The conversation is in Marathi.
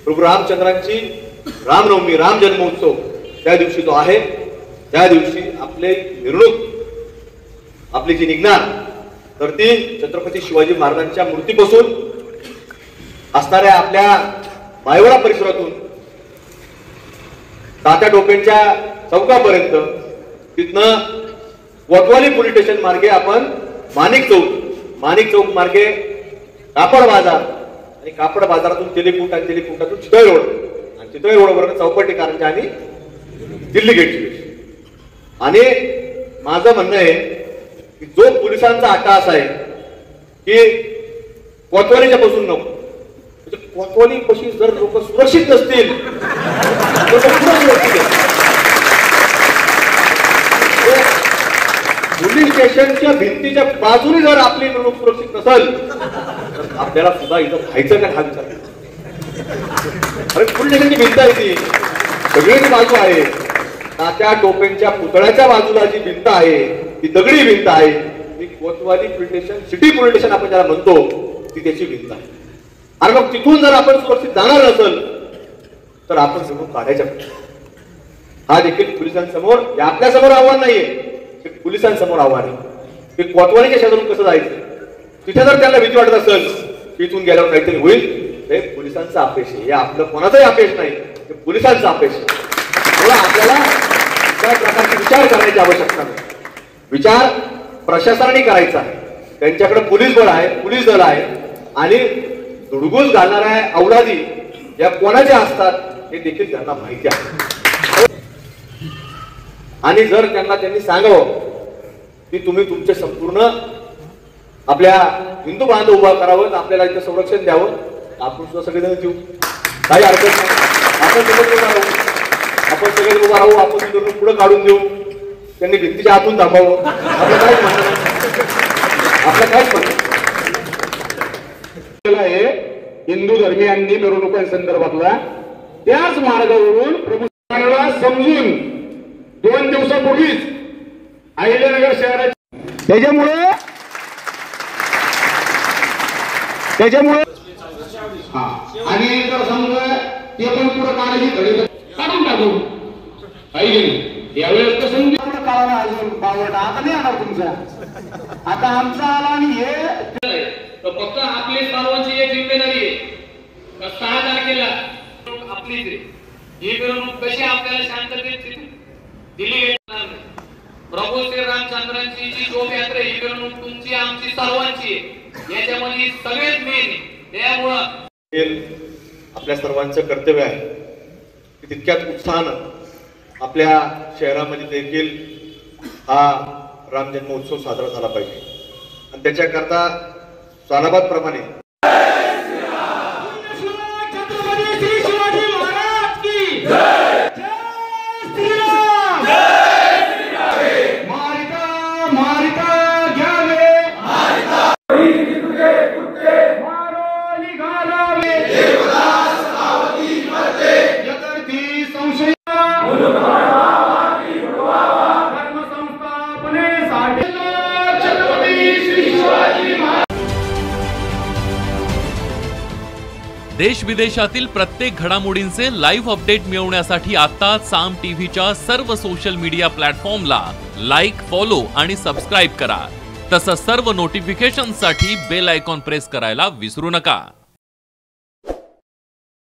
प्रभू रामचंद्रांची रामनवमी राम जन्मोत्सव त्या दिवशी जो आहे त्या दिवशी आपले मिरवणूक आपली जी निघणार तर ती छत्रपती शिवाजी महाराजांच्या मूर्तीपासून असणाऱ्या आपल्या मायवडा परिसरातून तात्या टोपेंच्या चौकापर्यंत तिथनं कोतवाली पोलीस स्टेशन मार्गे आपण माणिक चौक मार्गे कापड बाजार आणि कापड बाजारातून तेलीकुंटातून चितळे रोड आणि चितळे रोडवर चौपटी कारंजा आणि दिल्ली गेटची. आणि माझं म्हणणं आहे की जो पोलिसांचा अट्टाहास आहे की कोतवालीच्या पासून नको, कोतवाली पशी जर लोक सुरक्षित नसतील तर सुरक्षित पोलीस स्टेशनच्या भिंतीच्या बाजूने जर आपली मिरवणूक सुरक्षित नसेल तर आपल्याला सुद्धा इथं व्हायचं का हा विचार. अरे पोलीस स्टेशनची भिंत आहे ती सगळीच बाजू आहे. तात्या टोपेंच्या पुतळ्याच्या बाजूला जी भिंत आहे ती दगडी भिंत आहे. ती Kotwali police station city police station आपण ज्याला म्हणतो ती त्याची भिंत आहे. अरे मग तिथून जर आपण सुरक्षित जाणार नसेल तर आपण मिरवणूक काढायच्या. हा देखील पोलिसांसमोर आपल्या समोर आव्हान नाहीये, पोलिसांसमोर आव्हान आहे की कोतवालीच्या शेजारून कसं जायचं. तिथे जर त्यांना भीती वाटत असेल की इथून गेल्यावर काहीतरी होईल हे पोलिसांचा अपयश आहे. हे आपलं कोणाचंही अपयश नाही, हे पोलिसांचा अपयश आहे. आपल्याला त्या प्रकारचे विचार करण्याची आवश्यकता नाही. विचार प्रशासनाने करायचा आहे. त्यांच्याकडे पोलीस बळ आहे, पोलीस दल आहे आणि धुडगूस घालणाऱ्या अवलादी या कोणाच्या असतात हे देखील त्यांना माहिती आहे. आणि जर त्यांनी सांगावं की तुम्ही तुमचे संपूर्ण आपल्या हिंदू बांधव उभा करावं, आपल्याला इथं संरक्षण द्यावं, आपण सुद्धा सगळेजण देऊ, काही हरकत नाही. आपण सगळे उभा राहू, आपण तिथून पुढे काढून देऊ. त्यांनी भिंतीच्या आतून थांबावं, आपलं काहीच म्हणणं हे हिंदू धर्मियांनी मिरवणुकांसंदर्भातला त्याच मार्गावरून प्रभू समजून 2 दिवसापूर्वीच अहिल्यानगर शहराची त्याच्यामुळे आणि जर समजा ते पण पुढे काढायची घडी काढून टाकू पाहिजे. यावेळेस तर संधी काढायला अजून बावटा आता नाही आला तुमचा, आता आमचा आला. आणि हे फक्त आपली सर्वांची एक जिम्मेदारी आहे. 6 तारखेला आपली ही मिरवणूक कशी आपल्याला शांततेत दिली गेली. प्रभू श्री रामचंद्रांची जी शोभायात्रा ही मिरवणूक तुमची आमची सर्वांची आहे. याच्यामध्ये सगळेच मेन. त्यामुळं आपल्या सर्वांचं कर्तव्य आहे की तितक्याच उत्साहानं आपल्या शहरामध्ये देखील हा राम जन्मोत्सव साजरा झाला पाहिजे. आणि त्याच्याकरता सालाबाद प्रमाणे देश विदेशातील प्रत्येक घडामोडींचे लाईव्ह अपडेट मिळवण्यासाठी आता साम टीव्हीच्या सर्व सोशल मीडिया प्लॅटफॉर्मला लाईक, फॉलो आणि सबस्क्राईब करा. तसंच सर्व नोटिफिकेशनसाठी बेल आयकॉन प्रेस करायला विसरू नका.